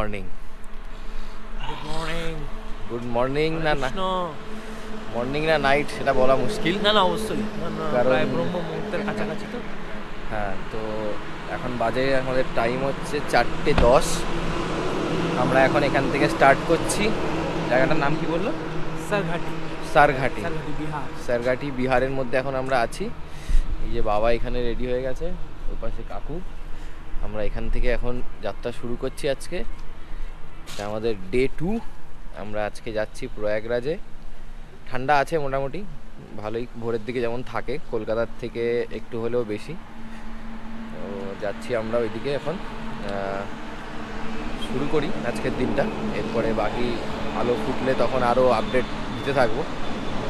Morning. Good morning না না morning না নাইট সেটা বলা মুশকিল। না না অবশ্যই, কারণ ব্রহ্ম মুহূর্তের কাছাকাছি তো। হ্যাঁ, তো এখন বাজে আমাদের টাইম হচ্ছে 4:10। আমরা এখন এখান থেকে স্টার্ট করছি। জায়গাটার নাম কি বললো? সারঘাটি। সারঘাটি, বিহার। সারঘাটি বিহারের মধ্যে এখন আমরা আছি। এই যে বাবা এখানে রেডি হয়ে গেছে, ওর পাশে কাকু। আমরা এখান থেকে এখন যাত্রা শুরু করছি আজকে। এটা আমাদের ডে 2। আমরা আজকে যাচ্ছি প্রয়াগরাজে। ঠান্ডা আছে মোটামুটি ভালোই, ভোরের দিকে যেমন থাকে, কলকাতার থেকে একটু হলেও বেশি। তো যাচ্ছি আমরা ওইদিকে এখন। শুরু করি আজকের দিনটা, এরপরে বাকি আলো ফুটলে তখন আরও আপডেট দিতে থাকবো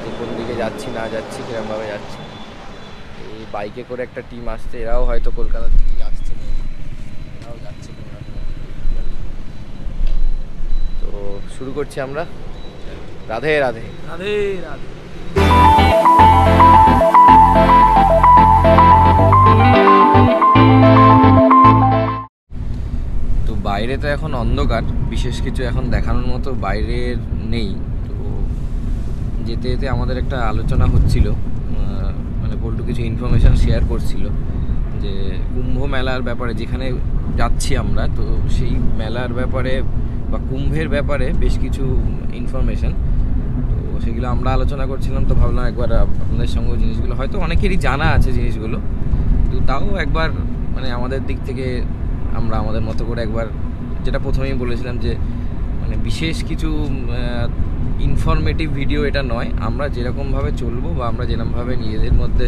যে কোন দিকে যাচ্ছি না যাচ্ছি, কীরকমভাবে যাচ্ছি। এই বাইকে করে একটা টিম আসছে, এরাও হয়তো কলকাতা থেকেই আসছে, এরাও যাচ্ছে কোনো রকম। তো শুরু করছি আমরা। রাধে রাধে। রাধে রাধে। তো বাইরে তো এখন অন্ধকার, বিশেষ কিছু এখন দেখানোর মতো বাইরের নেই। তো যেতে যেতে আমাদের একটা আলোচনা হচ্ছিল, মানে বল্টু কিছু ইনফরমেশান শেয়ার করছিল যে কুম্ভ মেলার ব্যাপারে, যেখানে যাচ্ছি আমরা, তো সেই মেলার ব্যাপারে বা কুম্ভের ব্যাপারে বেশ কিছু ইনফরমেশান। তো সেগুলো আমরা আলোচনা করছিলাম। তো ভাবলাম একবার আপনাদের সঙ্গে জিনিসগুলো, হয়তো অনেকেরই জানা আছে জিনিসগুলো, তো তাও একবার মানে আমাদের দিক থেকে আমরা আমাদের মতো করে একবার, যেটা প্রথমেই বলেছিলাম যে মানে বিশেষ কিছু ইনফরমেটিভ ভিডিও এটা নয়, আমরা যেরকমভাবে চলবো বা আমরা যেরকমভাবে নিজেদের মধ্যে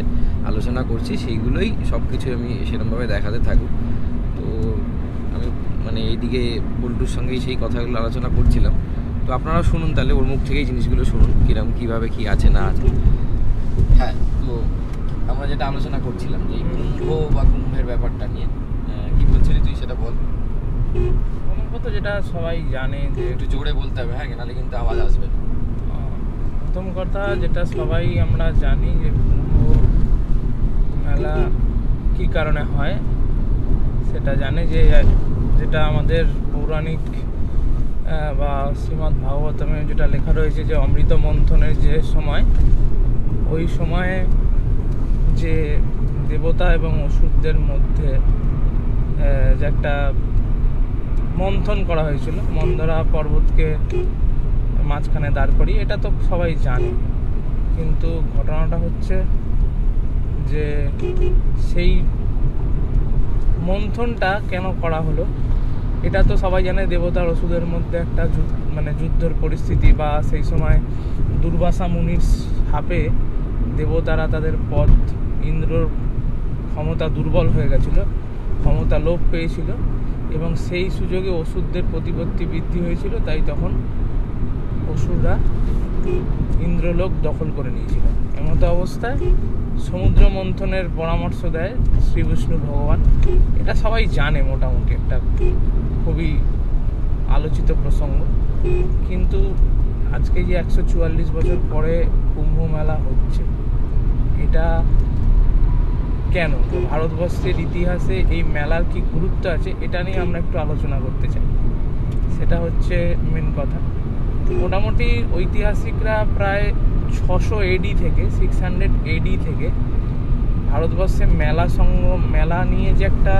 আলোচনা করছি সেইগুলোই সব কিছু আমি সেরকমভাবে দেখাতে থাকবো। তো আমি মানে এইদিকে বল্টুর সঙ্গেই সেই কথাগুলো আলোচনা করছিলাম। তো আপনারাও শুনুন তাহলে, ওর মুখ থেকেই জিনিসগুলো শুনুন কীরকম কীভাবে কী আছে না আছে। হ্যাঁ, তো আমরা যেটা আলোচনা করছিলাম যে এই কুম্ভ বা কুম্ভের ব্যাপারটা নিয়ে, কী বলছিলি তুই সেটা বল। প্রথম কথা যেটা সবাই জানে যে, একটু জোরে বলতে হবে, হ্যাঁ, নাহলে কিন্তু আওয়াজ আসবে। প্রথম কথা যেটা সবাই আমরা জানি যে কুম্ভ মেলা কী কারণে হয় সেটা জানে, যে যেটা আমাদের পৌরাণিক বা শ্রীমদ্ ভাগবতমে যেটা লেখা রয়েছে যে অমৃত মন্থনের যে সময়, ওই সময়ে যে দেবতা এবং অসুরদের মধ্যে যে একটা মন্থন করা হয়েছিল, মন্দরা পর্বতকে মাঝখানে দাঁড় করিয়ে, এটা তো সবাই জানে। কিন্তু ঘটনাটা হচ্ছে যে সেই মন্থনটা কেন করা হলো, এটা তো সবাই জানে। দেবতার অসুরের মধ্যে একটা মানে যুদ্ধের পরিস্থিতি, বা সেই সময় দুর্বাসা মুনির শাপে দেবতারা তাদের পদ, ইন্দ্রর ক্ষমতা দুর্বল হয়ে গেছিল, ক্ষমতা লোপ পেয়েছিল, এবং সেই সুযোগে অসুরদের প্রতিপত্তি বৃদ্ধি হয়েছিল। তাই তখন অসুররা ইন্দ্রলোক দখল করে নিয়েছিল। এমতো অবস্থায় সমুদ্র মন্থনের পরামর্শ দেয় শ্রী বিষ্ণু ভগবান। এটা সবাই জানে, মোটামুটি একটা খুবই আলোচিত প্রসঙ্গ। কিন্তু আজকে যে 144 বছর পরে কুম্ভ মেলা হচ্ছে, এটা কেন, ভারতবর্ষের ইতিহাসে এই মেলার কি গুরুত্ব আছে, এটা নিয়ে আমরা একটু আলোচনা করতে চাই। সেটা হচ্ছে মেন কথা। মোটামুটি ঐতিহাসিকরা প্রায় 600 AD থেকে 600 AD থেকে ভারতবর্ষে মেলা নিয়ে যে একটা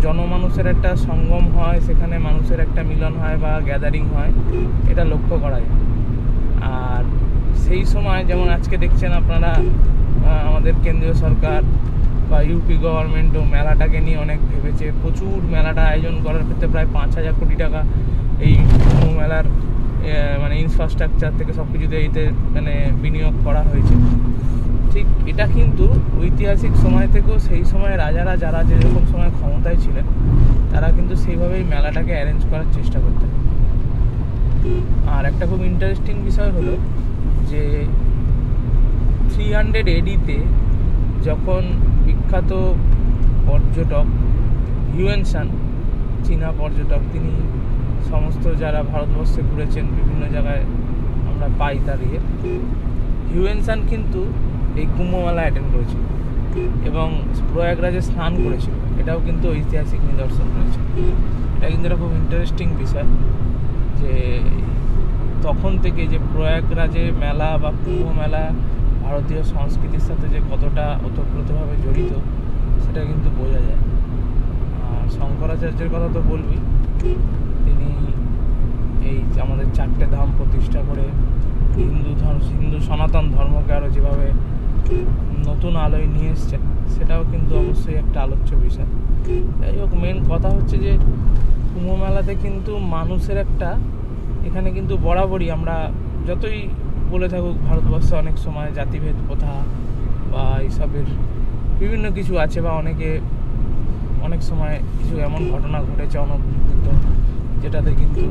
জনমানুষের একটা সঙ্গম হয়, সেখানে মানুষের একটা মিলন হয় বা গ্যাদারিং হয়, এটা লক্ষ্য করা যায়। আর সেই সময় যেমন আজকে দেখছেন আপনারা, আমাদের কেন্দ্রীয় সরকার বা ইউপি গভর্নমেন্টও মেলাটাকে নিয়ে অনেক ভেবেছে। প্রচুর মেলাটা আয়োজন করার ক্ষেত্রে প্রায় 5000 কোটি টাকা এই মেলার মানে ইনফ্রাস্ট্রাকচার থেকে সব কিছুতে এইতে মানে বিনিয়োগ করা হয়েছে। ঠিক এটা কিন্তু ঐতিহাসিক সময় থেকেও সেই সময় রাজারা যারা যেরকম সময় ক্ষমতায় ছিলেন, তারা কিন্তু সেইভাবেই মেলাটাকে অ্যারেঞ্জ করার চেষ্টা করতেন। আর একটা খুব ইন্টারেস্টিং বিষয় হলো যে 300 AD-তে যখন বিখ্যাত পর্যটক হিউয়েন সাং, চীনা পর্যটক, তিনি সমস্ত যারা ভারতবর্ষে ঘুরেছেন বিভিন্ন জায়গায় আমরা পাই তার হিউয়েন সাং কিন্তু এই কুম্ভ মেলা অ্যাটেন্ড করেছিল এবং প্রয়াগরাজে স্নান করেছিল। এটাও কিন্তু ঐতিহাসিক নিদর্শন রয়েছে। এটা কিন্তু একটা খুব ইন্টারেস্টিং বিষয় যে তখন থেকে যে প্রয়াগরাজে মেলা বা কুম্ভ মেলা ভারতীয় সংস্কৃতির সাথে যে কতটা ওতপ্রোতভাবে জড়িত সেটা কিন্তু বোঝা যায়। আর শঙ্করাচার্যের কথা তো বলবি, তিনি এই আমাদের 4টে ধাম প্রতিষ্ঠা করে হিন্দু সনাতন ধর্মকে আরও যেভাবে নতুন আলোয় নিয়ে এসছেন সেটাও কিন্তু অবশ্যই একটা আলোচ্য বিষয়। যাই হোক, মেন কথা হচ্ছে যে কুম্ভ মেলাতে কিন্তু মানুষের একটা, এখানে কিন্তু বরাবরই আমরা যতই বলে থাকুক ভারতবর্ষে অনেক সময় জাতিভেদ প্রথা বা এইসবের বিভিন্ন কিছু আছে, বা অনেক সময় কিছু এমন ঘটনা ঘটেছে অনভিপ্রেত যেটাতে কিন্তু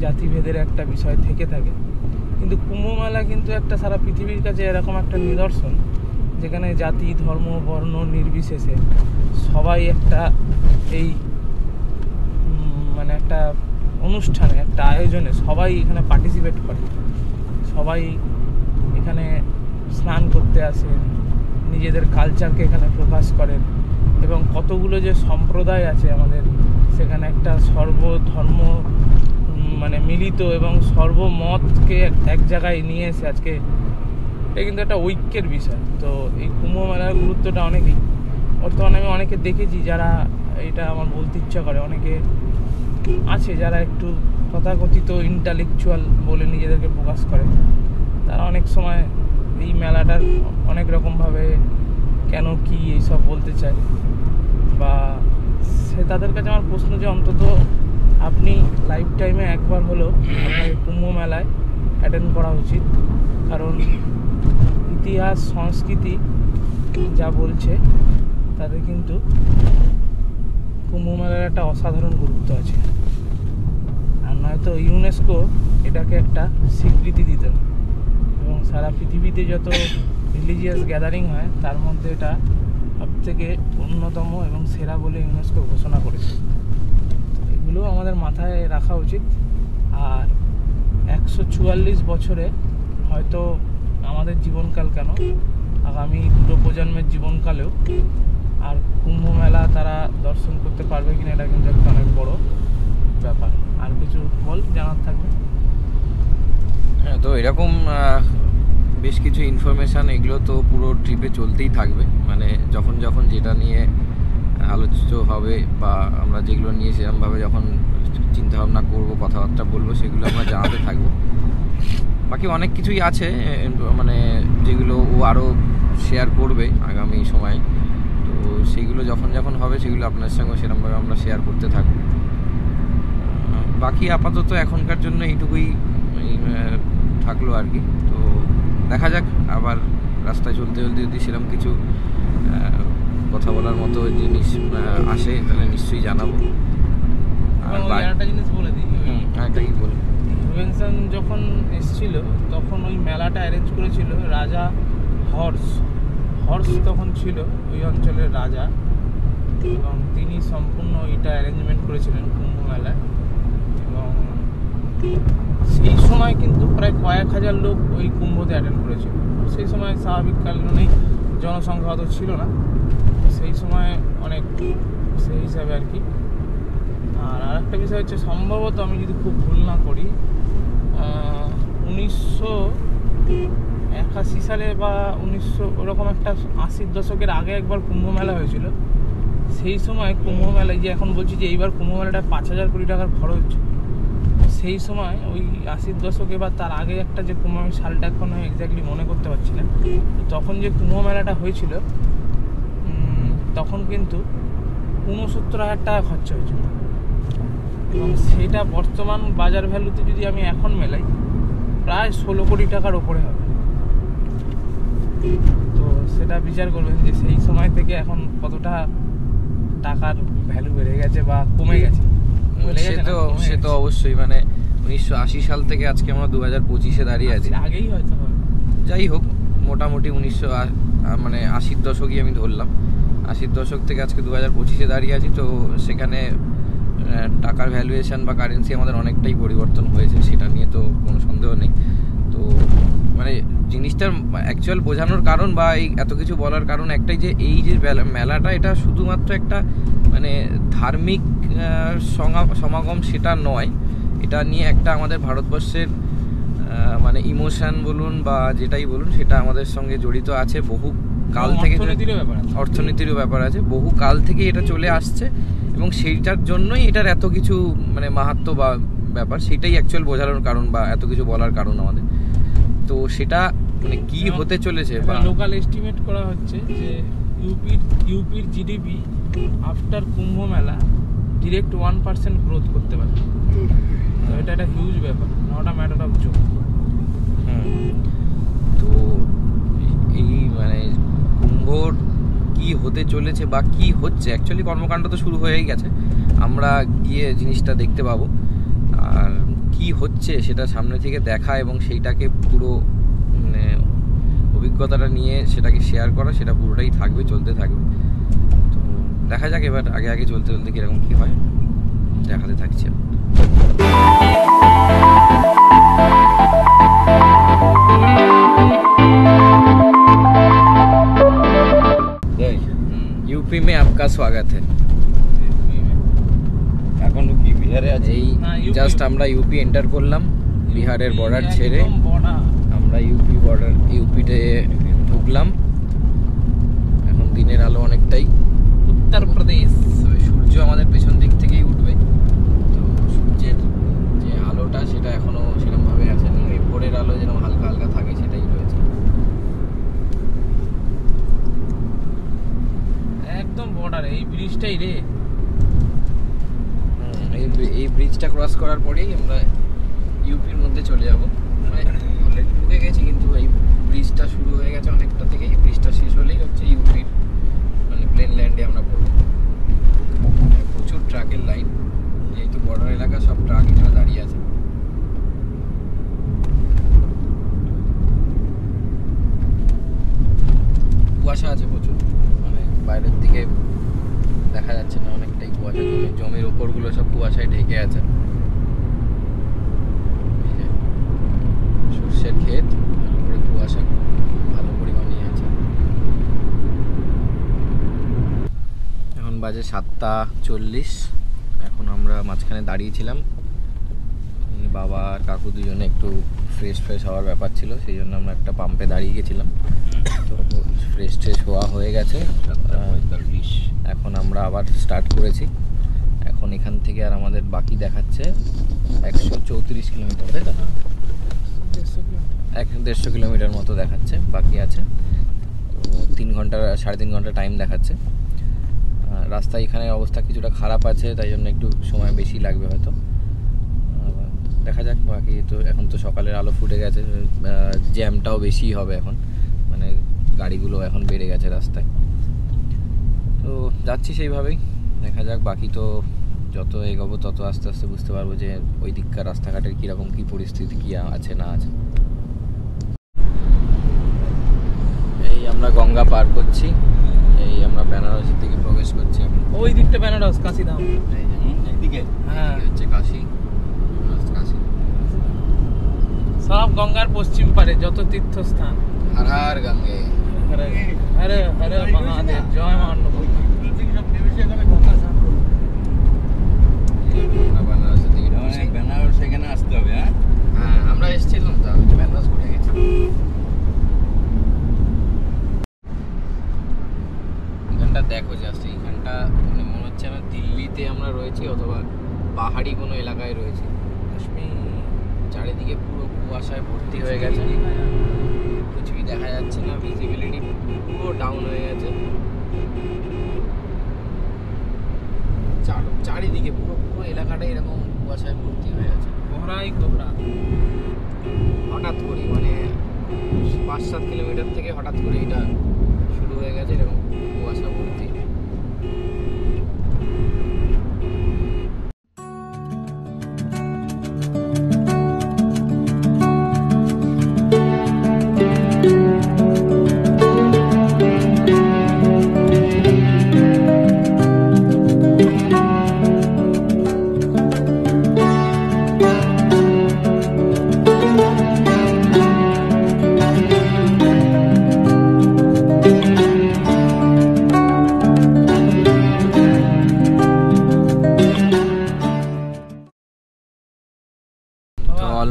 জাতিভেদের একটা বিষয় থেকে থাকে। কিন্তু কুম্ভ মেলা কিন্তু একটা সারা পৃথিবীর কাছে এরকম একটা নিদর্শন যেখানে জাতি ধর্ম বর্ণ নির্বিশেষে সবাই একটা এই মানে একটা অনুষ্ঠানে, একটা আয়োজনে সবাই এখানে পার্টিসিপেট করে, সবাই এখানে স্নান করতে আসেন, নিজেদের কালচারকে এখানে প্রকাশ করেন, এবং কতগুলো যে সম্প্রদায় আছে আমাদের সেখানে একটা সর্বধর্ম মানে মিলিত এবং সর্বমতকে এক জায়গায় নিয়ে এসে আজকে এটা কিন্তু একটা ঐক্যের বিষয়। তো এই কুম্ভ মেলার গুরুত্বটা অনেকই, বর্তমানে আমি অনেকে দেখেছি যারা, এটা আমার বলতে ইচ্ছা করে, অনেকে আছে যারা একটু তথাকথিত ইন্টালেকচুয়াল বলে নিজেদেরকে প্রকাশ করে, তারা অনেক সময় এই মেলাটার অনেক রকমভাবে কেন কি এইসব বলতে চায়, বা সে তাদের কাছে আমার প্রশ্ন যে অন্তত আপনি লাইফ টাইমে একবার হলেও আপনাকে কুম্ভ মেলায় অ্যাটেন্ড করা উচিত। কারণ ইতিহাস সংস্কৃতি যা বলছে তাতে কিন্তু কুম্ভ মেলার একটা অসাধারণ গুরুত্ব আছে। আর নয়তো ইউনেস্কো এটাকে একটা স্বীকৃতি দিত না, এবং সারা পৃথিবীতে যত রিলিজিয়াস গ্যাদারিং হয় তার মধ্যে এটা সবথেকে অন্যতম এবং সেরা বলে ইউনেস্কো ঘোষণা করেছে। এগুলো আমাদের মাথায় রাখা উচিত। আর 144 বছরে হয়তো আমাদের জীবনকাল কেন, আগামী 2 প্রজন্মের জীবনকালেও আর কুম্ভ মেলা তারা দর্শন করতে পারবে কিনা এটা কিন্তু একটা অনেক বড় ব্যাপার। আর কিছু বল জানার থাকবে? হ্যাঁ, তো এরকম বেশ কিছু ইনফরমেশান এগুলো তো পুরো ট্রিপে চলতেই থাকবে, মানে যখন যখন যেটা নিয়ে আলোচিত হবে বা আমরা যেগুলো নিয়ে সেরকমভাবে যখন চিন্তাভাবনা করবো, কথাবার্তা বলবো, সেগুলো আমরা জানাতে থাকবো। বাকি অনেক কিছুই আছে মানে যেগুলো ও আরও শেয়ার করবে আগামী সময়, তো সেগুলো যখন যখন হবে সেগুলো আপনার সঙ্গে সেরকমভাবে আমরা শেয়ার করতে থাকবো। বাকি আপাতত এখনকার জন্য এইটুকুই থাকলো আর কি। তো দেখা যাক, আবার রাস্তায় চলতে চলতে যদি সেরকম কিছু কথা বলার মতো জিনিস আসে তাহলে নিশ্চয়ই জানাবো। আর একটা জিনিস বলে দিই, একটা কি বলি, ইনভেনশন যখন এসেছিল তখন ওই মেলাটা অ্যারেঞ্জ করেছিল রাজা হর্স তখন ছিল ওই অঞ্চলের রাজা, এবং তিনি সম্পূর্ণ এটা অ্যারেঞ্জমেন্ট করেছিলেন কুম্ভ মেলায়। এবং সেই সময় কিন্তু প্রায় কয়েক হাজার লোক ওই কুম্ভতে অ্যাটেন্ড করেছিল। সেই সময় স্বাভাবিক কারণেই জনসংখ্যা অত ছিল না, সেই সময় অনেক সেই হিসাবে আর কি। আর আরেকটা বিষয় হচ্ছে, সম্ভবত আমি যদি খুব ভুল না করি 1981 সালে বা 1900 ওরকম একটা 80-র দশকের আগে একবার কুম্ভ মেলা হয়েছিল। সেই সময় কুম্ভ মেলায়, যে এখন বলছি যে এইবার কুম্ভ মেলাটা 5,000 কোটি টাকার খরচ, সেই সময় ওই 80-র দশকে বা তার আগে একটা যে কুম্ভ, আমি সালটা এখন এক্স্যাক্টলি মনে করতে পারছি না, তখন যে কুম্ভ মেলাটা হয়েছিল তখন কিন্তু 69,000 টাকা খরচা হয়েছিল, এবং সেটা বর্তমান বাজার ভ্যালুতে যদি আমি এখন মেলাই প্রায় 16 কোটি টাকার ওপরে হবে। তো সেটা বিচার করবেন যে সেই সময় থেকে এখন কতটা টাকার ভ্যালু বেড়ে গেছে বা কমে গেছে। সে তো অবশ্যই, মানে 1980 সাল থেকে আজকে আমরা 2025-এ দাঁড়িয়ে আছি, আগেই হয়তো। যাই হোক, মোটামুটি 80-র দশকই আমি ধরলাম, 80-র দশক থেকে আজকে 2025-এ দাঁড়িয়ে আছি। তো সেখানে টাকার ভ্যালুয়েশন বা কারেন্সি আমাদের অনেকটাই পরিবর্তন হয়েছে, সেটা নিয়ে তো কোনো সন্দেহ নেই। তো মানে জিনিসটার অ্যাকচুয়াল বোঝানোর কারণ বা এই এত কিছু বলার কারণ একটাই, যে এই যে মেলাটা এটা শুধুমাত্র একটা মানে ধার্মিক সমাগম সেটা নয়, এটা নিয়ে একটা আমাদের ভারতবর্ষের মানে ইমোশন বলুন বা যেটাই বলুন সেটা আমাদের সঙ্গে জড়িত আছে। বহু কাল থেকে অর্থনীতিরও ব্যাপার আছে, বহু কাল থেকে এটা চলে আসছে এবং সেইটার জন্যই এটার এত কিছু মানে মাহাত্ম্য বা ব্যাপার, সেটাই অ্যাকচুয়াল বোঝানোর কারণ বা এত কিছু বলার কারণ আমাদের। তো সেটা মানে কি হতে চলেছে বা লোকাল এস্টিমেট করা হচ্ছে যে ইউপির জিডিপি আফটার কুম্ভ মেলা ডিরেক্ট 1% গ্রোথ করতে পারে। তো এটা একটা হিউজ ব্যাপার, not a matter of joke. তো এই মানে কুম্ভর কি হতে চলেছে বা কি হচ্ছে, অ্যাকচুয়ালি কর্মকাণ্ড তো শুরু হয়েই গেছে, আমরা গিয়ে জিনিসটা দেখতে পাবো। আর কি হচ্ছে সেটা সামনে থেকে দেখা এবং সেইটাকে পুরো মানে অভিজ্ঞতাটা নিয়ে সেটাকে শেয়ার করা, সেটা পুরোটাই থাকবে, চলতে থাকবে। তো দেখা যাক এবার আগে আগে চলতে চলতে কীরকম কী হয়, দেখাতে থাকছে। यूपी में आपका स्वागत है। এখন কি বিহারে আছে? এই জাস্ট আমরা ইউপি এন্টার করলাম, বিহারের বর্ডার ছেড়ে আমরা ইউপিতে ঢুকলাম। এখন দিনের আলো অনেকটাই, উত্তরপ্রদেশ সূর্য আমাদের পেছন দিক থেকেই উঠবে। তো সূর্যের যে আলোটা সেটা এখনো সেরকমভাবে আছে না, এই ভোরের আলো যেরকম হালকা হালকা থাকে সেটাই রয়েছে। একদম বর্ডারে এই ব্রিজটাই রে। এই ব্রিজটা ক্রস করার পরেই আমরা ইউপির মধ্যে চলে যাব। মানে অলরেডি ঢুকে গেছি, কিন্তু এই ব্রিজটা শুরু হয়ে গেছে অনেকটা থেকেই। ব্রিজটা শেষ হলেই হচ্ছে ইউপির মানে প্লেন ল্যান্ডে আমরা পড়ব। প্রচুর ট্রাকের লাইন, যেহেতু বর্ডার এলাকা সব ট্রাক এখানে দাঁড়িয়ে আছে। কুয়াশা আছে প্রচুর, মানে বাইরের দিকে দেখা যাচ্ছে না, অনেকটাই কুয়াশা জমির ওপরগুলো সব কুয়াশায় ঢেকে আছে। সর্ষের ক্ষেত, তারপরে কুয়াশা ভালো পরিমাণেই আছে। এখন বাজে 7:40। এখন আমরা মাঝখানে দাঁড়িয়েছিলাম, বাবা আর কাকু দুজনে একটু ফ্রেশ হওয়ার ব্যাপার ছিল, সেই জন্য আমরা একটা পাম্পে দাঁড়িয়ে গেছিলাম। তো ফ্রেশ হওয়া হয়ে গেছে, এখন আমরা আবার স্টার্ট করেছি। এখন এখান থেকে আর আমাদের বাকি দেখাচ্ছে 134 কিলোমিটার, তাই তো? 150 কিলোমিটার মতো দেখাচ্ছে বাকি আছে। তো 3 ঘন্টা 3.5 ঘন্টা টাইম দেখাচ্ছে। রাস্তা এখানে অবস্থা কিছুটা খারাপ আছে, তাই জন্য একটু সময় বেশি লাগবে হয়তো, দেখা যাক। বাকি তো এখন তো সকালের আলো ফুটে গেছে, জ্যামটাও বেশি হবে এখন, মানে গাড়িগুলো এখন বেড়ে গেছে রাস্তায়। তো যাচ্ছি সেইভাবেই, দেখা যাক। বাকি তো যত এগোবো তত আস্তে আস্তে বুঝতে পারবো যে ওই দিককার রাস্তাঘাটের কীরকম কী পরিস্থিতি, কী আছে না আছে। এই আমরা গঙ্গা পার করছি, এই আমরা বেনারসের দিকে প্রবেশ করছি এখন। ওই দিকটা বেনারস, কাশিধাম এইদিকে হ্যাঁ হচ্ছে কাশী। সব গঙ্গার পশ্চিম পারে যত তীর্থস্থান। হর হর গঙ্গে, হরে হরে হরে মহাদেব, জয় মা অন্নপূর্ণা। বেনারসের দিকে ঢুকছি। বেনারস এখানে আসতে হবে। হ্যাঁ আমরা এসেছিলাম তো, আমি বেনারস ঘুরে গেছি। এখানটা দেখো জাস্ট, এইখানটা মানে মনে হচ্ছে আমরা দিল্লিতে আমরা রয়েছি অথবা পাহাড়ি কোনো এলাকায় রয়েছি। কাশ্মীর চারিদিকে পুরো কুয়াশায় ভর্তি হয়ে গেছে, কিছুই দেখা যাচ্ছে না, ভিজিবিলিটি পুরো ডাউন হয়ে গেছে। চারিদিকে পুরো এলাকাটা এরকম কুয়াশায় ভর্তি হয়ে আছে। কোহরাই কোহরা, হঠাৎ করে মানে 5-7 কিলোমিটার থেকে হঠাৎ করে এটা শুরু হয়ে গেছে এরকম কুয়াশা ভর্তি।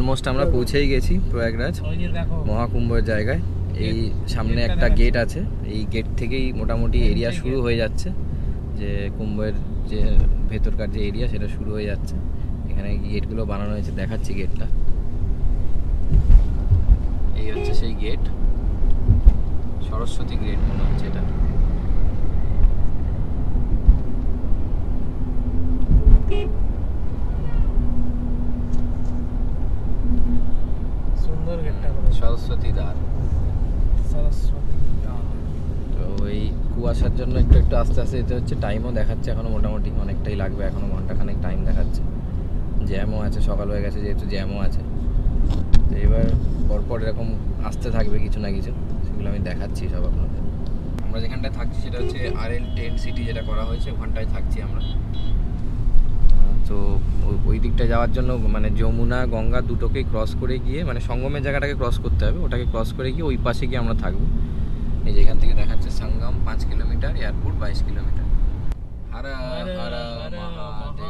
অলমোস্ট আমরা পৌঁছেই গেছি প্রয়াগরাজ ওই যে দেখো মহাকুম্ভের জায়গায়। এই সামনে একটা গেট আছে, এই গেট থেকেই মোটামুটি এরিয়া শুরু হয়ে যাচ্ছে, যে কুম্ভের যে ভেতরকার যে এরিয়া সেটা শুরু হয়ে যাচ্ছে। এখানে গেটগুলো বানানো হয়েছে, দেখাচ্ছি গেটটা। এই হচ্ছে সেই গেট, সরস্বতী গেট মনে হচ্ছে এটা। সুন্দর গেটটা করে সরস্বতী দ্বার। সরস্বতী তো এই কুয়াশার জন্য একটু একটু আস্তে আস্তে যেতে হচ্ছে। টাইমও দেখাচ্ছে এখনো মোটামুটি অনেকটাই লাগবে, এখনো ঘন্টাখানেক টাইম দেখাচ্ছে। জ্যামও আছে, সকাল হয়ে গেছে যেহেতু জ্যামও আছে। তো এবার পরপর এরকম আসতে থাকবে কিছু না কিছু, সেগুলো আমি দেখাচ্ছি সব আপনাদের। আমরা যেখানটায় থাকছি সেটা হচ্ছে RL টেন্ট সিটি, যেটা করা হয়েছে ওখানটায় থাকছি আমরা। তো ওই দিকটা যাওয়ার জন্য মানে যমুনা গঙ্গা দুটোকেই ক্রস করে গিয়ে, মানে সঙ্গমের জায়গাটাকে ক্রস করতে হবে, ওটাকে ক্রস করে গিয়ে ওই পাশে গিয়ে আমরা থাকবো। এই যে এখান থেকে দেখাচ্ছে সঙ্গম 5 kilometre, airport 22 kilometre. Har Har Mahadev.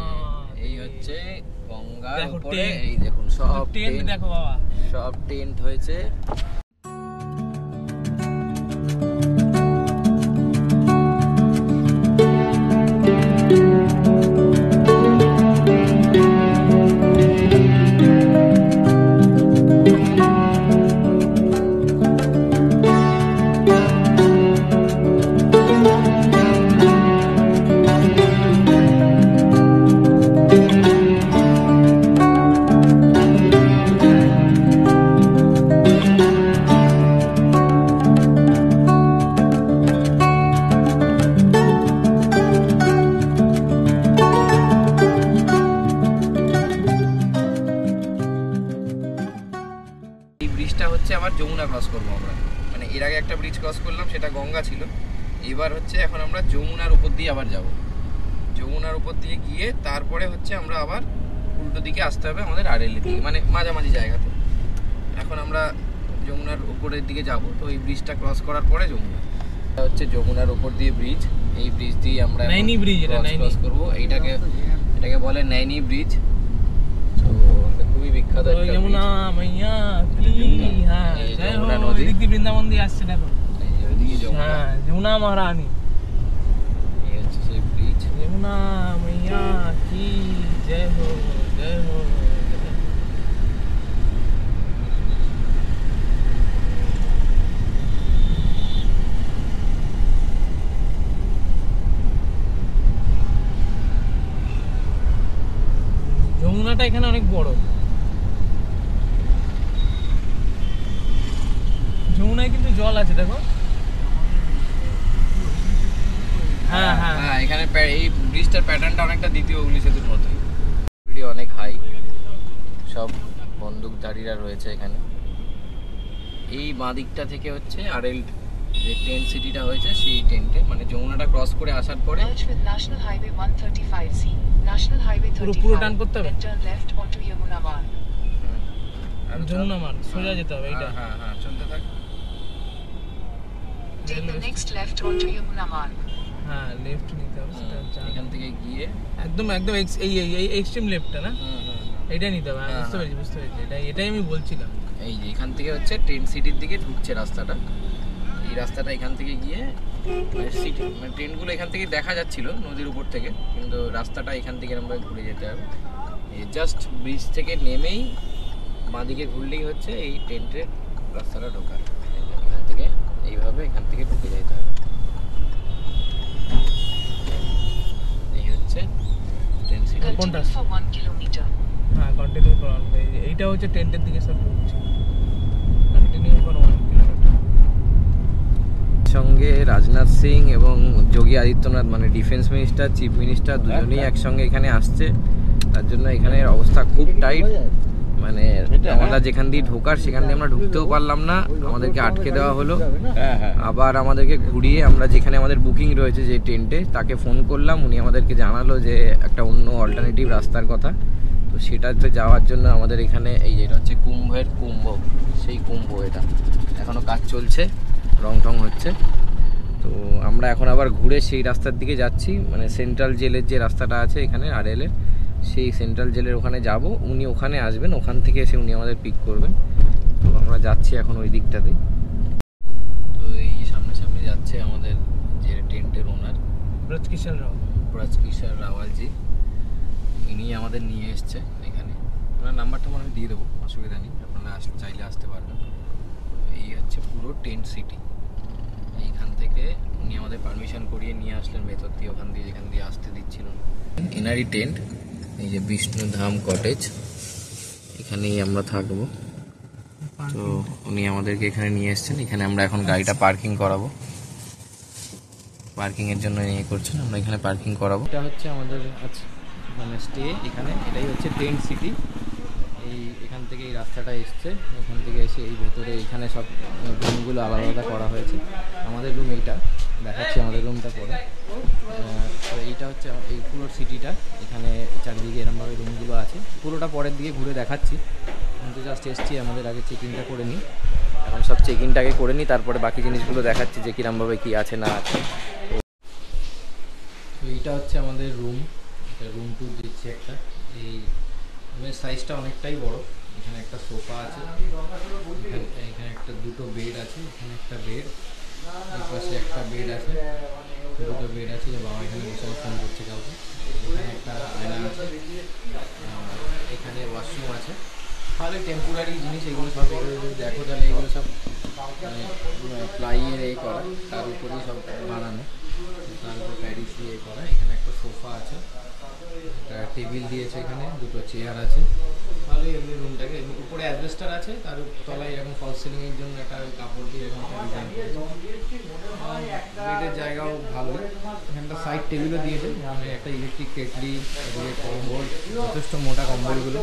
এই হচ্ছে গঙ্গার দেখো উপরে, টেন্ট। এই দেখুন সব টেন্ট টেন্ট, দেখো বাবা। সব টেন্ট হয়েছে। এই ব্রিজটা হচ্ছে আবার যমুনা ক্রস করবো আমরা, মানে এর আগে একটা ব্রিজ ক্রস করলাম সেটা গঙ্গা ছিল, এবার হচ্ছে এখন আমরা যমুনার উপর দিয়ে আবার যাব। যমুনার উপর দিয়ে গিয়ে তারপরে হচ্ছে আমরা আবার উল্টো দিকে আসতে হবে আমাদের RL দিকে, মানে মাঝামাঝি জায়গাতে। এখন আমরা যমুনার উপরের দিকে যাব, তো এই ব্রিজটা ক্রস করার পরে যমুনা। এটা হচ্ছে যমুনার উপর দিয়ে ব্রিজ, এই ব্রিজ দিয়ে আমরা নাইনি ব্রিজ, এটা নাইনি ক্রস করবো। এটাকে বলে নাইনি ব্রিজ। তো এটা খুবই বিখ্যাত একটা যমুনা bridge। মাইয়া কি, হ্যাঁ এই জয় হো। যমুনা নদী। এদিক দিয়ে বৃন্দাবন দিয়ে আসছে দেখো। এই যে ওইদিকে যমুনা, হ্যাঁ যমুনা মহারানী। এই হচ্ছে সেই ব্রিজ। যমুনা মাইয়া কি, জয় হো জয় হো। যমুনাটা এখানে অনেক বড়। যমুনায় কিন্তু জল আছে দেখো। হ্যাঁ হ্যাঁ হ্যাঁ, এখানে এই ব্রিজটার প্যাটার্নটা অনেকটা দ্বিতীয় হুগলি সেতুর মতোই। ভিডিও অনেক হাই, সব বন্দুকধারীরা রয়েছে এখানে। এই বাঁ দিকটা থেকে হচ্ছে RL যে টেন্ট সিটিটা হয়েছে, সেই টেন্টে মানে যমুনাটা ক্রস করে আসার পরে Merge with National Highway 135C, National Highway পুরো টান 35, করতে হবে? then turn left onto Yamuna Marg. আর যমুনা মার্গ সোজা যেতে হবে এইটা। হ্যাঁ হ্যাঁ চলতে থাক। Take the next left onto Yamuna Marg. হ্যাঁ লেফট নিতে হবে, সেটা জানি। এখান থেকে গিয়ে একদম একদম এই এক্সট্রিম লেফটটা না, এইটা নিতে হবে। হ্যাঁ, বুঝতে পেরেছি বুঝতে পেরেছি, এটাই আমি বলছিলাম। এই যে এখান থেকে হচ্ছে ট্রেন সিটির দিকে ঢুকছে রাস্তাটা। এই রাস্তাটা এখান থেকে গিয়ে মানে সিটি মানে ট্রেনগুলো এখান থেকে দেখা যাচ্ছিল নদীর উপর থেকে, কিন্তু রাস্তাটা এখান থেকে আমরা ঘুরে যেতে হবে। এই জাস্ট ব্রিজ থেকে নেমেই বাঁদিকে ঘুরলেই হচ্ছে এই ট্রেনের রাস্তাটা ঢোকার। এখান থেকে এইভাবে এখান থেকে ঢুকে যেতে হবে। এই হচ্ছে train city. Continue for 1 kilometer. হ্যাঁ কন্টিনিউ করা হবে। এইটা হচ্ছে টেন্টের দিকে সব ঢুকছে। Continue for 1 kilometre. সঙ্গে রাজনাথ সিং এবং যোগী আদিত্যনাথ মানে ডিফেন্স মিনিস্টার, চিফ মিনিস্টার দুজনেই একসঙ্গে এখানে আসছে। তার জন্য এখানের অবস্থা খুব টাইট, মানে আমরা যেখান দিয়ে ঢোকার সেখান দিয়ে আমরা ঢুকতেও পারলাম না, আমাদেরকে আটকে দেওয়া হলো। আবার আমাদেরকে ঘুরিয়ে আমরা যেখানে আমাদের বুকিং রয়েছে যে টেন্টে, তাকে ফোন করলাম, উনি আমাদেরকে জানালো যে একটা অন্য অল্টারনেটিভ রাস্তার কথা। তো সেটাতে যাওয়ার জন্য আমাদের এখানে এই যেটা হচ্ছে কুম্ভের কুম্ভ, সেই কুম্ভ এটা এখনও কাজ চলছে, রং টং হচ্ছে। তো আমরা এখন আবার ঘুরে সেই রাস্তার দিকে যাচ্ছি, মানে সেন্ট্রাল জেলের যে রাস্তাটা আছে এখানে RL-এর, সেই সেন্ট্রাল জেলের ওখানে যাব, উনি ওখানে আসবেন, ওখান থেকে এসে উনি আমাদের পিক করবেন। তো আমরা যাচ্ছি এখন ওই দিকটাতেই। তো এই সামনে যাচ্ছে আমাদের যে টেন্টের ওনার ব্রজকিশোর রাও, ব্রজকিশোর রাওয়ালজি। ইনি আমাদের নিয়ে এসছে এখানে। ওনার নাম্বারটা আমি দিয়ে দেবো, অসুবিধা নেই, আপনারা চাইলে আসতে পারবেন। এই হচ্ছে পুরো টেন্ট সিটি। এইখান থেকে উনি আমাদের পারমিশন করিয়ে নিয়ে আসলেন ভেতর দিয়ে, ওখান দিয়ে যেখান দিয়ে আসতে দিচ্ছিল। এনারই টেন্ট, এই যে বিষ্ণুধাম কটেজ, এখানেই আমরা থাকবো। তো উনি আমাদেরকে এখানে নিয়ে এসছেন, এখানে আমরা এখন গাড়িটা পার্কিং করাবো। পার্কিংয়ের জন্য ইয়ে করছেন, আমরা এখানে পার্কিং করাবো। এটা হচ্ছে আমাদের মানে স্টে এখানে, এটাই হচ্ছে টেন্ট সিটি। এখান থেকে এই রাস্তাটা এসছে, এখান থেকে এসে এই ভেতরে এখানে সব রুমগুলো আলাদা আলাদা করা হয়েছে। আমাদের রুম এইটা দেখাচ্ছি, আমাদের রুমটা পরে। তো এইটা হচ্ছে এই পুরো সিটিটা, এখানে চারিদিকে এরমভাবে রুমগুলো আছে। পুরোটা পরের দিকে ঘুরে দেখাচ্ছি, কিন্তু জাস্ট এসছি, আমাদের আগে চেক ইনটা করে নিই। এখন সব চেক ইনটা আগে করে নিই, তারপরে বাকি জিনিসগুলো দেখাচ্ছি যে কীরমভাবে কী আছে না আছে। তো এইটা হচ্ছে আমাদের রুম, এটা রুম ট্যুর দিচ্ছি একটা। এই রুমের সাইজটা অনেকটাই বড়। এখানে একটা সোফা আছে, এখানে একটা দুটো বেড আছে, এখানে একটা বেড, এই পাশে একটা বেড আছে, দুটো বেড আছে। যে বাবা এখানে বসে ফোন করছে কাউকে। এখানে একটা আয়না আছে, এখানে ওয়াশরুম আছে। তাহলে টেম্পোরারি জিনিস এগুলো সব, এগুলো যদি দেখো তাহলে এগুলো সব মানে প্লাইয়ের এই করা, তার উপরেই সব বানানো, তার উপর প্যারিস দিয়ে করা। এখানে একটা সোফা আছে, একটা টেবিল দিয়েছে, এখানে দুটো চেয়ার আছে। ভালোই এমনি রুমটাকে, উপরে অ্যাডজাস্টার আছে, তার তলায় এরকম ফলস সিলিংয়ের জন্য একটা কাপড় দিয়ে এরকম একটা ডিজাইন করেছে। বেডের জায়গাও ভালো, এখানটা সাইড টেবিলও দিয়েছে, মানে একটা ইলেকট্রিক কেটলি, এদিকে কম্বল, যথেষ্ট মোটা কম্বলগুলো,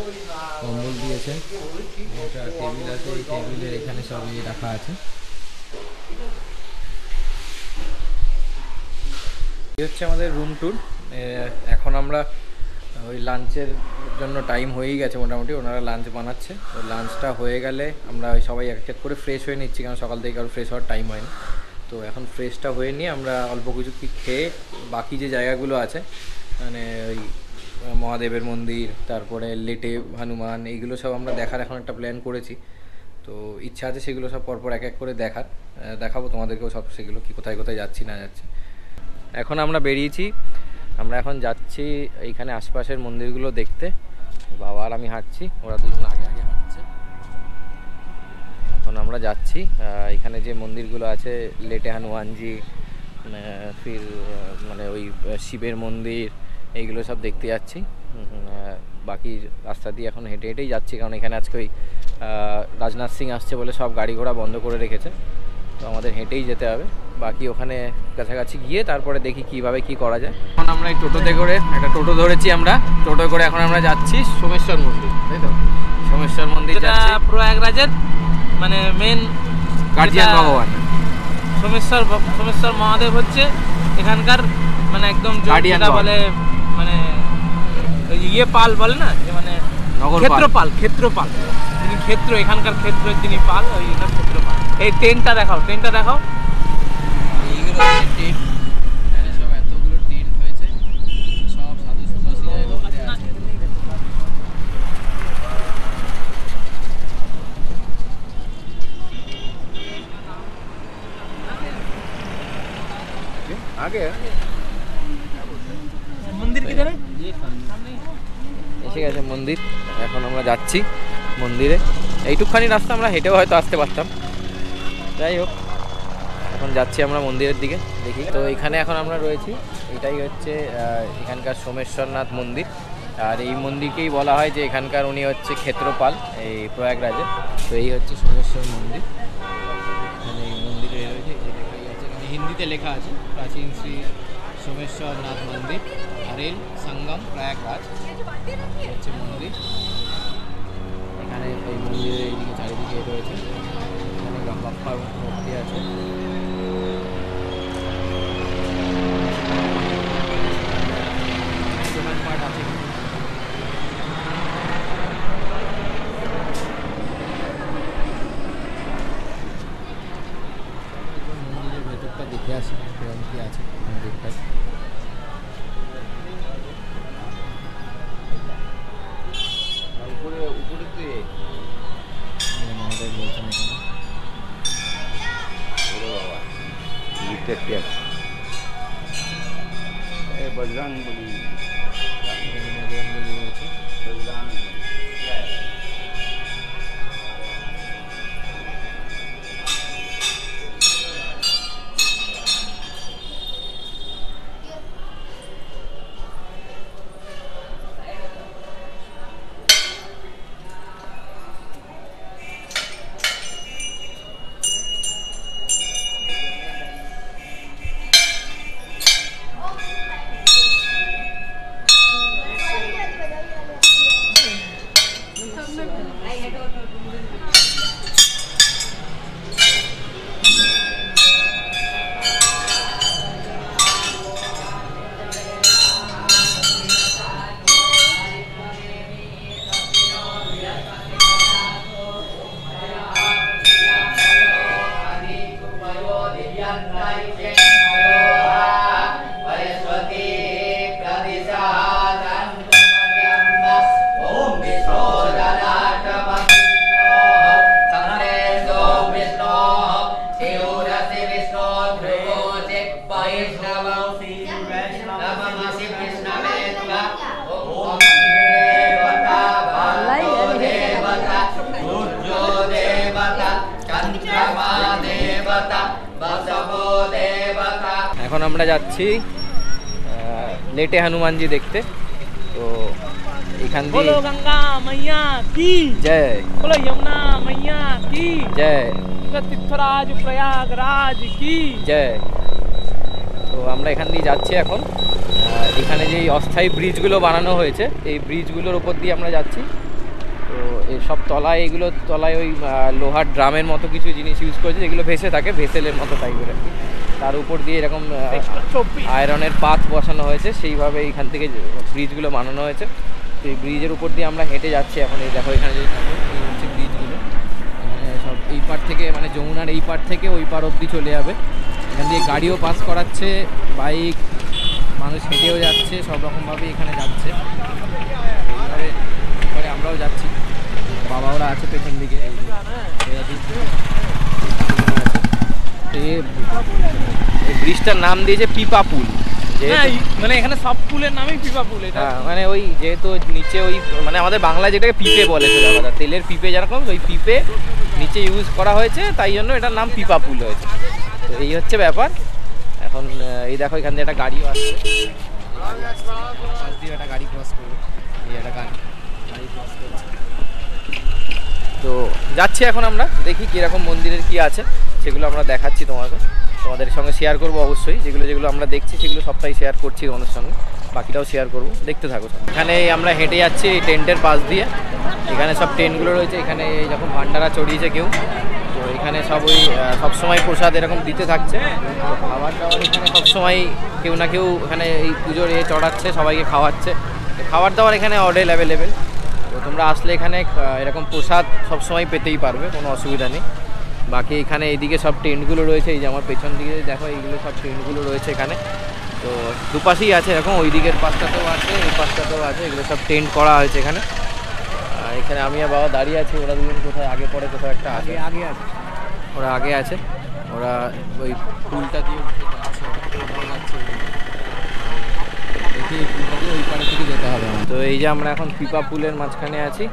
কম্বল দিয়েছে। একটা টেবিল আছে, এই টেবিলের এখানে সব ইয়ে রাখা আছে। এই হচ্ছে আমাদের রুম ট্যুর। এখন আমরা ওই লাঞ্চের জন্য টাইম হয়েই গেছে মোটামুটি, ওনারা লাঞ্চ বানাচ্ছে। ওই লাঞ্চটা হয়ে গেলে আমরা ওই সবাই এক এক করে ফ্রেশ হয়ে নিচ্ছি, কারণ সকাল থেকে কারো ফ্রেশ হওয়ার টাইম হয়নি। তো এখন ফ্রেশটা হয়ে নিয়ে আমরা অল্প কিছু কি খেয়ে বাকি যে জায়গাগুলো আছে, মানে ওই মহাদেবের মন্দির, তারপরে লেটে হনুমান, এইগুলো সব আমরা দেখার এখন একটা প্ল্যান করেছি। তো ইচ্ছা আছে সেগুলো সব পরপর এক এক করে দেখাবো তোমাদেরকেও সব, সেগুলো কি কোথায় কোথায় যাচ্ছি না যাচ্ছি। এখন আমরা বেরিয়েছি, আমরা এখন যাচ্ছি এইখানে আশপাশের মন্দিরগুলো দেখতে। বাবা আর আমি হাঁটছি, ওরা দুজন আগে আগে হাঁটছে। এখন আমরা যাচ্ছি এখানে যে মন্দিরগুলো আছে, লেটে হনুমানজি, ফির মানে ওই শিবের মন্দির, এইগুলো সব দেখতে যাচ্ছি। বাকি রাস্তা দিয়ে এখন হেঁটে হেঁটেই যাচ্ছি, কারণ এখানে আজকে ওই রাজনাথ সিং আসছে বলে সব গাড়ি ঘোড়া বন্ধ করে রেখেছে। তো আমাদের হেঁটেই যেতে হবে। বাকি ওখানে কাছাকাছি গিয়ে তারপরে দেখি কিভাবে কি করা যায়। এখন আমরা এই টোটোতে করে, একটা টোটো ধরেছি আমরা, টোটো করে এখন আমরা যাচ্ছি সোমেশ্বর মন্দির, তাই তো? সোমেশ্বর মন্দির যাচ্ছি, প্রয়াগরাজের মানে মেন গার্জিয়ান ভগবান সোমেশ্বর মহাদেব হচ্ছে এখানকার মানে একদম গার্ডিয়ান বলে, মানে ইয়ে পাল বলে না, যে মানে ক্ষেত্রপাল তিনি ক্ষেত্র, এখানকার ক্ষেত্রের যিনি পাল, ওই এখানে ক্ষেত্রপাল। এই ট্রেনটা দেখাও, এইগুলো হচ্ছে টেন্ট, এখানে সব এতগুলো টেন্ট হয়েছে, সব সাধু সন্ন্যাসীরা এর মধ্যে আছে। আগে মন্দির কি ধরে এসে গেছে মন্দির। এখন আমরা যাচ্ছি মন্দিরে, এইটুকখানি রাস্তা আমরা হেঁটেও হয়তো আসতে পারতাম। যাই হোক, এখন যাচ্ছি আমরা মন্দিরের দিকে, দেখি। তো এখানে এখন আমরা রয়েছি, এটাই হচ্ছে এখানকার সোমেশ্বরনাথ মন্দির। আর এই মন্দিরকেই বলা হয় যে এখানকার উনি হচ্ছে ক্ষেত্রপাল এই প্রয়াগরাজে। তো এই হচ্ছে সোমেশ্বর মন্দির। এখানে এই মন্দিরে রয়েছে, দেখাই যাচ্ছে, এখানে হিন্দিতে লেখা আছে প্রাচীন শ্রী সোমেশ্বরনাথ মন্দির, রেল সঙ্গম প্রয়াগরাজ হচ্ছে মন্দির। এখানে এই মন্দিরের এইদিকে চারিদিকে রয়েছে, এখানে বাপ্পার মূর্তি আছে। দোকানপাট আছে, মন্দিরের ভেতরটা দেখে আসি কেমন কি আছে মন্দিরটা। সেফটি আছে। बजरंग बली এখন আমরা যাচ্ছি लेटे हनुमान जी देखते। तो एखान दिए बोलो गंगा मैया की जय, बोलो यमुना मैया की जय, तीर्थराज प्रयागराज की जय। তো আমরা এখান দিয়ে যাচ্ছি এখন। এখানে যে অস্থায়ী ব্রিজগুলো বানানো হয়েছে এই ব্রিজগুলোর উপর দিয়ে আমরা যাচ্ছি। তো এই সব তলায় এইগুলো তলায় ওই লোহার ড্রামের মতো কিছু জিনিস ইউজ করেছে যেগুলো ভেসে থাকে, ভেসেলের মতো টাইপের আর কি। তার উপর দিয়ে এরকম আয়রনের পাত বসানো হয়েছে, সেইভাবে এইখান থেকে ব্রিজগুলো বানানো হয়েছে। তো এই ব্রিজের উপর দিয়ে আমরা হেঁটে যাচ্ছি এখন। এই দেখো এখানে যে এই হচ্ছে ব্রিজগুলো, এখানে সব এই পার থেকে মানে যমুনার এই পার থেকে ওই পার অবধি চলে যাবে। এখান দিয়ে গাড়িও পাস করাচ্ছে, বাইক, মানুষ হেঁটেও যাচ্ছে, সব রকমভাবে এখানে যাচ্ছে। এইভাবে করে আমরাও যাচ্ছি, বাবা ওরা আছে পেছন দিকে। এই ব্রিজটার নাম দিয়েছে পিপা পুল, মানে এখানে সব পুলের নামই পিপা পুল। এটা মানে ওই যেহেতু নিচে ওই মানে আমাদের বাংলায় যেটাকে পিপে বলে, সোজা কথা তেলের পিপে যেরকম ওই পিপে নিচে ইউজ করা হয়েছে, তাই জন্য এটার নাম পিপা পুল হয়েছে। তো এই হচ্ছে ব্যাপার। এখন এই দেখো এখান থেকে একটা গাড়িও আসছে, পাশ দিয়ে একটা গাড়ি ক্রস করবে, এই একটা গাড়ি ক্রস করছে। তো যাচ্ছি এখন আমরা, দেখি কীরকম মন্দিরের কি আছে সেগুলো আমরা দেখাচ্ছি তোমাদের সঙ্গে শেয়ার করব অবশ্যই। যেগুলো আমরা দেখছি সেগুলো সবটাই শেয়ার করছি তোমাদের সঙ্গে, বাকিটাও শেয়ার করব, দেখতে থাকো। এখানে আমরা হেঁটে যাচ্ছি এই টেন্টের পাশ দিয়ে। এখানে সব টেন্টগুলো রয়েছে। এখানে যখন ভান্ডারা চড়িয়েছে কেউ, তো এখানে সব ওই সবসময় প্রসাদ এরকম দিতে থাকছে। তো খাবার দাবার এখানে সবসময় কেউ না কেউ এখানে এই পুজোর চড়াচ্ছে, সবাইকে খাওয়াচ্ছে। খাবার দাবার এখানে অর্ডার অ্যাভেলেবেল। তো তোমরা আসলে এখানে এরকম প্রসাদ সবসময় পেতেই পারবে, কোনো অসুবিধা নেই। বাকি এখানে এইদিকে সব টেন্টগুলো রয়েছে, এই যে আমার পেছন দিকে দেখো এইগুলো সব টেন্টগুলো রয়েছে এখানে। তো দুপাশেই আছে এরকম, ওই দিকের পাশটাতেও আছে, এই পাশটাতেও আছে, এগুলো সব টেন্ট করা হয়েছে এখানে। এখানে আমি আর বাবা দাঁড়িয়ে আছি, ওরা দুজন কোথায় আগে পরে কোথাও একটা আছে, আগে আছে, ওরা আগে আছে, ওরা ওই ফুলটা দিয়ে যাচ্ছে, ওই পাড়ে থেকে যেতে হবে। তো এই যে আমরা এখন পিপা পুলের মাঝখানে আছি।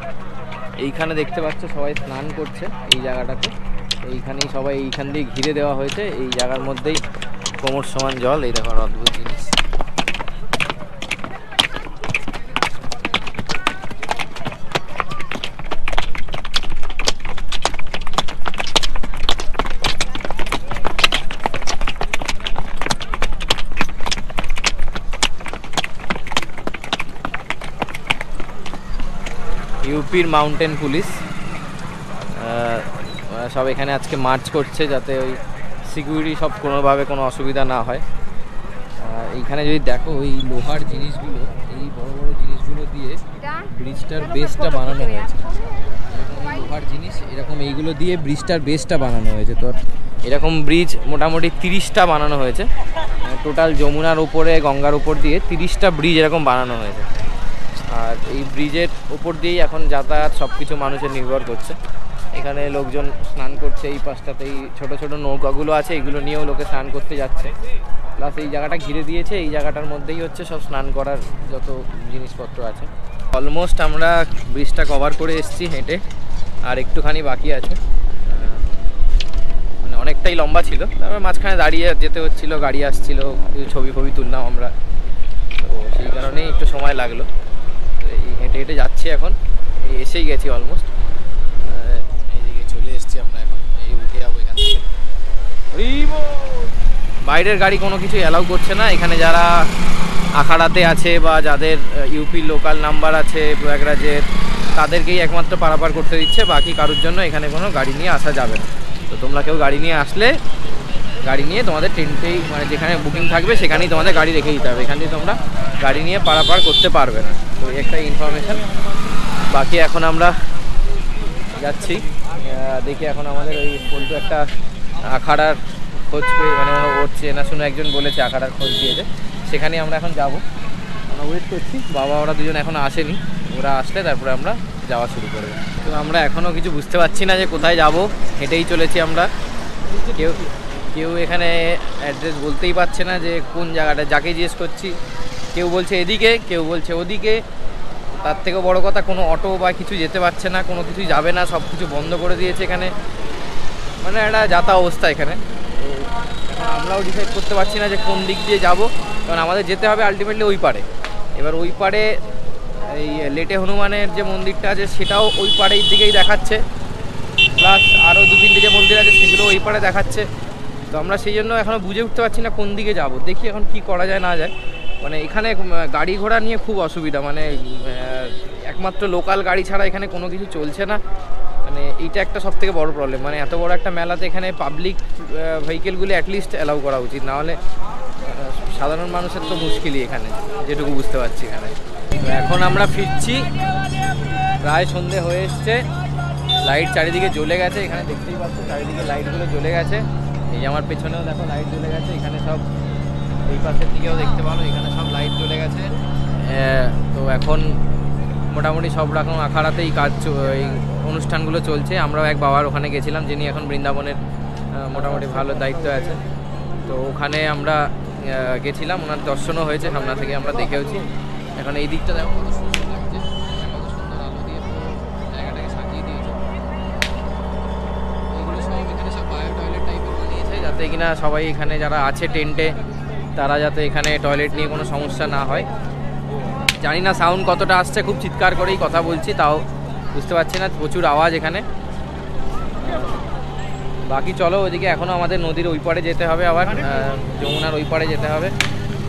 এইখানে দেখতে পাচ্ছ সবাই স্নান করছে এই জায়গাটাতে। এইখানেই সবাই এইখান দিয়ে ঘিরে দেওয়া হয়েছে, এই জায়গার মধ্যেই কোমর সমান জল। এই দেখো অদ্ভুত জিনিস। ইউপির মাউন্টেন পুলিশ সব এখানে আজকে মার্চ করছে, যাতে ওই সিকিউরিটি সব কোনোভাবে কোনো অসুবিধা না হয়। এইখানে যদি দেখো ওই লোহার জিনিসগুলো, এই বড় বড় জিনিসগুলো দিয়ে ব্রিজটার বেসটা বানানো হয়েছে। লোহার জিনিস এরকম এইগুলো দিয়ে ব্রিজটার বেসটা বানানো হয়েছে। তো এরকম ব্রিজ মোটামুটি 30টা বানানো হয়েছে। টোটাল যমুনার উপরে গঙ্গার উপর দিয়ে 30টা ব্রিজ এরকম বানানো হয়েছে। আর এই ব্রিজের উপর দিয়েই এখন যাতায়াত সব কিছু মানুষের নির্ভর করছে। এখানে লোকজন স্নান করছে, এই পাশটাতেই ছোট ছোট নৌকাগুলো আছে, এগুলো নিয়েও লোকে স্নান করতে যাচ্ছে। প্লাস এই জায়গাটা ঘিরে দিয়েছে, এই জায়গাটার মধ্যেই হচ্ছে সব স্নান করার যত জিনিসপত্র আছে। অলমোস্ট আমরা ব্রিজটা কভার করে এসেছি হেঁটে, আর একটুখানি বাকি আছে। মানে অনেকটাই লম্বা ছিল, তারপরে মাঝখানে দাঁড়িয়ে যেতে হচ্ছিলো, গাড়ি আসছিল, কিছু ছবি ফবি তুললাম আমরা, তো সেই কারণেই একটু সময় লাগলো। এই হেঁটে হেঁটে যাচ্ছি এখন, এসেই গেছি অলমোস্ট। এইদিকে চলে এসেছি আমরা এখন, এই উঠে যাবো এখান থেকে। বাইরের গাড়ি কোনো কিছু অ্যালাউ করছে না এখানে, যারা আখাড়াতে আছে বা যাদের ইউপি লোকাল নাম্বার আছে প্রয়াগরাজের, তাদেরকেই একমাত্র পারাপার করতে দিচ্ছে, বাকি কারোর জন্য এখানে কোনো গাড়ি নিয়ে আসা যাবে না। তো তোমরা কেউ গাড়ি নিয়ে আসলে গাড়ি নিয়ে তোমাদের টেন্টেই, মানে যেখানে বুকিং থাকবে সেখানেই তোমাদের গাড়ি রেখে দিতে হবে, এখান দিয়ে তোমরা গাড়ি নিয়ে পারাপার করতে পারবে না। তো এই একটা ইনফরমেশান। বাকি এখন আমরা যাচ্ছি, দেখি এখন আমাদের ওই বলতো একটা আখাড়ার খোঁজ পেয়ে, মানে ওর চেনাশুনো একজন বলেছে আখাড়ার খোঁজ দিয়েছে, সেখানে আমরা এখন যাব। আমরা ওয়েট করছি, বাবা ওরা দুজন এখনও আসেনি, ওরা আসলে তারপরে আমরা যাওয়া শুরু করবো। তো আমরা এখনও কিছু বুঝতে পারছি না যে কোথায় যাব, হেঁটেই চলেছি আমরা। কেউ এখানে অ্যাড্রেস বলতেই পারছে না যে কোন জায়গাটা, যাকে জিজ্ঞেস করছি কেউ বলছে এদিকে, কেউ বলছে ওদিকে। তার থেকেও বড় কথা, কোনো অটো বা কিছু যেতে পারছে না, কোনো কিছুই যাবে না, সব কিছু বন্ধ করে দিয়েছে এখানে, মানে একটা যাতা অবস্থা এখানে। তো আমরাও ডিসাইড করতে পারছি না যে কোন দিক দিয়ে যাব, কারণ আমাদের যেতে হবে আলটিমেটলি ওই পারে। এবার ওই পারে এই লেটে হনুমানের যে মন্দিরটা আছে সেটাও ওই পাড়ের দিকেই দেখাচ্ছে, প্লাস আরও 2-3টে যে মন্দির আছে সেগুলো ওই পাড়ে দেখাচ্ছে। তো আমরা সেই জন্য এখনও বুঝে উঠতে পারছি না কোন দিকে যাব। দেখি এখন কি করা যায় না যায়। মানে এখানে গাড়ি ঘোড়া নিয়ে খুব অসুবিধা, মানে একমাত্র লোকাল গাড়ি ছাড়া এখানে কোনো কিছু চলছে না। মানে এইটা একটা সবথেকে বড় প্রবলেম। মানে এত বড় একটা মেলাতে এখানে পাবলিক ভেহিকেলগুলি অ্যাটলিস্ট অ্যালাউ করা উচিত, না হলে সাধারণ মানুষের তো মুশকিলই এখানে, যেটুকু বুঝতে পারছি এখানে। তো এখন আমরা ফিরছি, প্রায় সন্ধে হয়ে এসছে, লাইট চারিদিকে জ্বলে গেছে, এখানে দেখতেই পাচ্ছ চারিদিকে লাইটগুলো জ্বলে গেছে। এই আমার পেছনেও দেখো লাইট জ্বলে গেছে, এখানে সব এই পাশের দিকেও দেখতে পারো, এখানে সব লাইট জ্বলে গেছে। তো এখন মোটামুটি সব রকম আখাড়াতেই কাজ, এই অনুষ্ঠানগুলো চলছে। আমরাও এক বাবার ওখানে গেছিলাম, যিনি এখন বৃন্দাবনের মোটামুটি ভালো দায়িত্ব আছে। তো ওখানে আমরা গেছিলাম, ওনার দর্শনও হয়েছে, সামনে থেকে আমরা দেখেওছি। এখন এই দিকটা দেখো কত সুন্দর লাগছে, কত সুন্দর আলো দিয়ে পুরো জায়গাটাকে সাজিয়ে দিয়েছে। এগুলো সব এখানে সব বায়ো টয়লেট টাইপের বানিয়েছে, যাতে কিনা সবাই এখানে যারা আছে টেন্টে তারা যাতে এখানে টয়লেট নিয়ে কোনো সমস্যা না হয়। জানি না সাউন্ড কতটা আসছে, খুব চিৎকার করেই কথা বলছি, তাও বুঝতে পারছি না, প্রচুর আওয়াজ এখানে। বাকি চলো, ওইদিকে এখনও আমাদের নদীর ওই পাড়ে যেতে হবে, আবার যমুনার ওই পাড়ে যেতে হবে।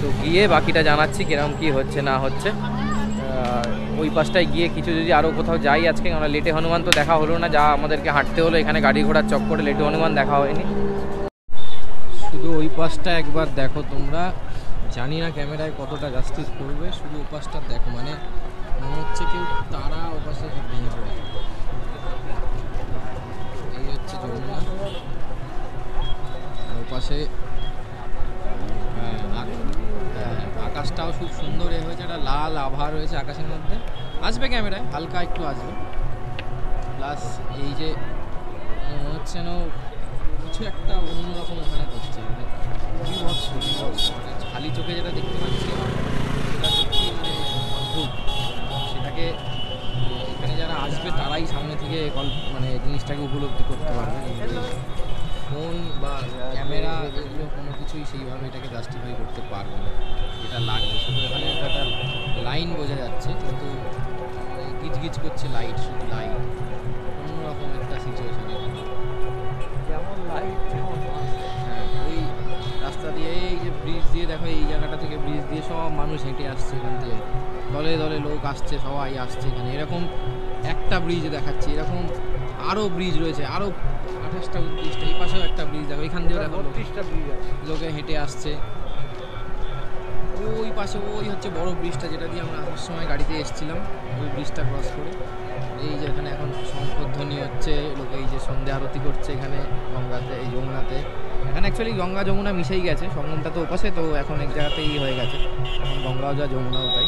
তো গিয়ে বাকিটা জানাচ্ছি কিরকম কী হচ্ছে না হচ্ছে। ওই পাশটায় গিয়ে কিছু যদি আরও কোথাও যাই আজকে, আমরা লেটে হনুমান তো দেখা হলো না, যা আমাদেরকে হাঁটতে হলো এখানে গাড়ি ঘোড়ার চক্করে, লেটে হনুমান দেখা হয়নি। শুধু ওই পাশটা একবার দেখো তোমরা, জানি না ক্যামেরায় কতটা জাস্টিস করবে, শুধু ওই পাশটা দেখো, মানে মনে হচ্ছে কেউ তারা ও পাশে ভেঙে পড়েছে। এই হচ্ছে যমুনা, ওই পাশে আকাশটাও খুব সুন্দর হয়েছে, একটা লাল আভা রয়েছে আকাশের মধ্যে, আসবে ক্যামেরায় হালকা একটু আসবে। প্লাস এই যে মনে হচ্ছে না কিছু একটা অন্যরকম ওখানে হচ্ছে, মানে খালি চোখে যেটা দেখতে পাচ্ছি সেটা সত্যি মানে অদ্ভুত। সেটাকে এখানে যারা আসবে তারাই সামনে থেকে মানে জিনিসটাকে উপলব্ধি করতে পারবে। ফোন বা ক্যামেরা এগুলো কোনো কিছুই সেইভাবে এটাকে জাস্টিফাই করতে পারবে না, যেটা লাগবে। শুধু এখানে একটা লাইন বোঝা যাচ্ছে, কিন্তু গিজগিজ করছে লাইট, শুধু লাইট, অন্যরকম একটা সিচুয়েশন এখানে। হ্যাঁ, ওই রাস্তা দিয়ে এই যে ব্রিজ দিয়ে দেখো, এই জায়গাটা থেকে ব্রিজ দিয়ে সব মানুষ হেঁটে আসছে, এখান থেকে দলে দলে লোক আসছে, সবাই আসছে এখানে। এরকম একটা ব্রিজ দেখাচ্ছে, এরকম আরও ব্রিজ রয়েছে, আরও 28টা 29টা, এই পাশেও একটা ব্রিজ দেখো, এখান দিয়ে দেখো 32টা ব্রিজ লোকে হেঁটে আসছে। ওই পাশে ওই হচ্ছে বড় ব্রিজটা, যেটা দিয়ে আমরা আসার সময় গাড়িতে এসেছিলাম, ওই ব্রিজটা ক্রস করে। এই যে এখানে এখন শঙ্খধ্বনি হচ্ছে, লোকে এই যে সন্ধ্যা আরতি করছে এখানে গঙ্গাতে, এই যমুনাতে। এখানে অ্যাকচুয়ালি গঙ্গা যমুনা মিশেই গেছে, সঙ্গমটা তো ওপাশে, তো এখন এক জায়গাতেই হয়ে গেছে, এখন গঙ্গাও যা যমুনাও তাই।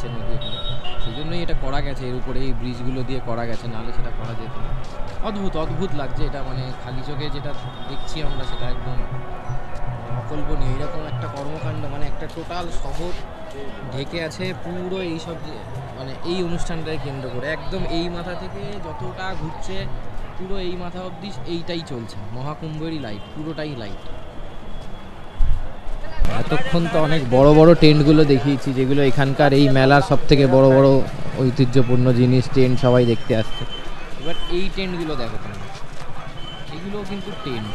যাচ্ছে নদী এখানে, সেই জন্যই এটা করা গেছে, এর উপরে এই ব্রিজগুলো দিয়ে করা গেছে, নাহলে সেটা করা যেত না। অদ্ভুত অদ্ভুত লাগছে এটা, মানে খালি চোখে যেটা দেখছি আমরা সেটা একদম অকল্পনীয়। এরকম একটা কর্মকাণ্ড, মানে একটা টোটাল শহর ঢেকে আছে পুরো এইসব মানে এই অনুষ্ঠানটাকে কেন্দ্র করে, একদম এই মাথা থেকে যতটা ঘুরছে পুরো এই মাথা অবধি এইটাই চলছে, মহাকুম্ভেরই লাইট, পুরোটাই লাইট। এতক্ষণ তো অনেক বড় বড় টেন্টগুলো দেখিয়েছি, যেগুলো এখানকার এই মেলার সব থেকে বড় বড় ঐতিহ্যপূর্ণ জিনিস, টেন্ট সবাই দেখতে আসছে। এবার এই টেন্টগুলো দেখো তোমরা, এগুলোও কিন্তু টেন্ট।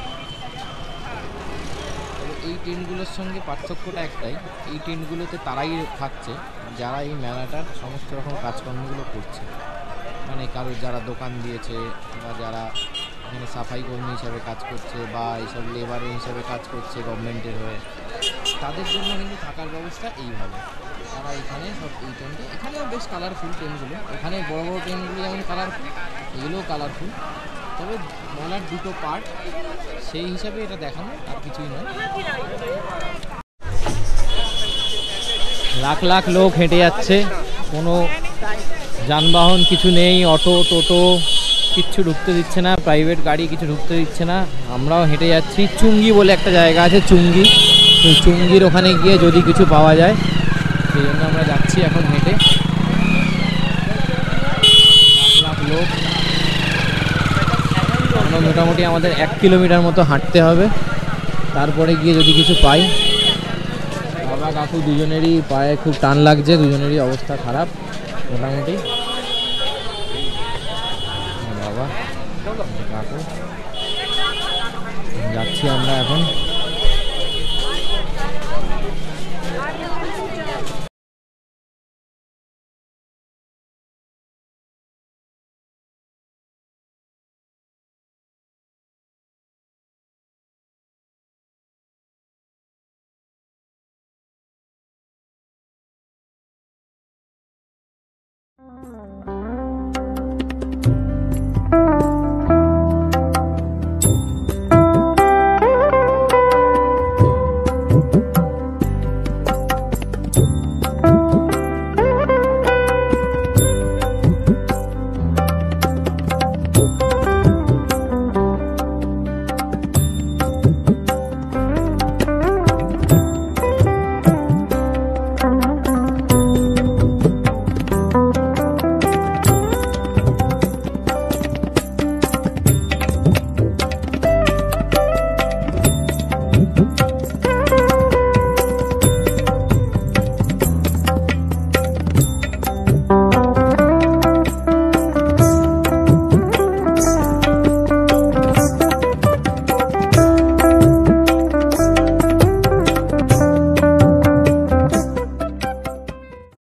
তবে এই টেন্টগুলোর সঙ্গে পার্থক্যটা একটাই, এই টেন্টগুলোতে তারাই থাকছে যারা এই মেলাটার সমস্ত রকম কাজকর্মগুলো করছে, মানে কারো যারা দোকান দিয়েছে, বা যারা এখানে সাফাই কর্মী হিসাবে কাজ করছে, বা এইসব লেবারের হিসাবে কাজ করছে গভর্নমেন্টের হয়ে, তাদের জন্য কিন্তু থাকার ব্যবস্থা এইভাবে। তারা এখানে সব এই টেন্টে, এখানেও বেশ কালারফুল টেন্টগুলো, এখানে বড় বড় টেন্টগুলো যেমন কালারফুল, এগুলোও কালারফুল। তবে মেলার দুটো পার্ট, সেই হিসাবে এটা দেখানো, আর কিছুই নয়। লাখ লাখ লোক হেঁটে যাচ্ছে, কোনো যানবাহন কিছু নেই, অটো টোটো কিচ্ছু ঢুকতে দিচ্ছে না, প্রাইভেট গাড়ি কিছু ঢুকতে দিচ্ছে না। আমরাও হেঁটে যাচ্ছি, চুঙ্গি বলে একটা জায়গা আছে, চুঙ্গি, তো চুঙ্গির ওখানে গিয়ে যদি কিছু পাওয়া যায় সেই জন্য আমরা যাচ্ছি এখন হেঁটে। লাখ লাখ লোক, আমরা মোটামুটি আমাদের 1 কিলোমিটার মতো হাঁটতে হবে, তারপরে গিয়ে যদি কিছু পাই। বাবা কাকু দুজনেরই পায়ে খুব টান লাগছে, দুজনেরই অবস্থা খারাপ মোটামুটি। বাবা কাকু, যাচ্ছি আমরা এখন।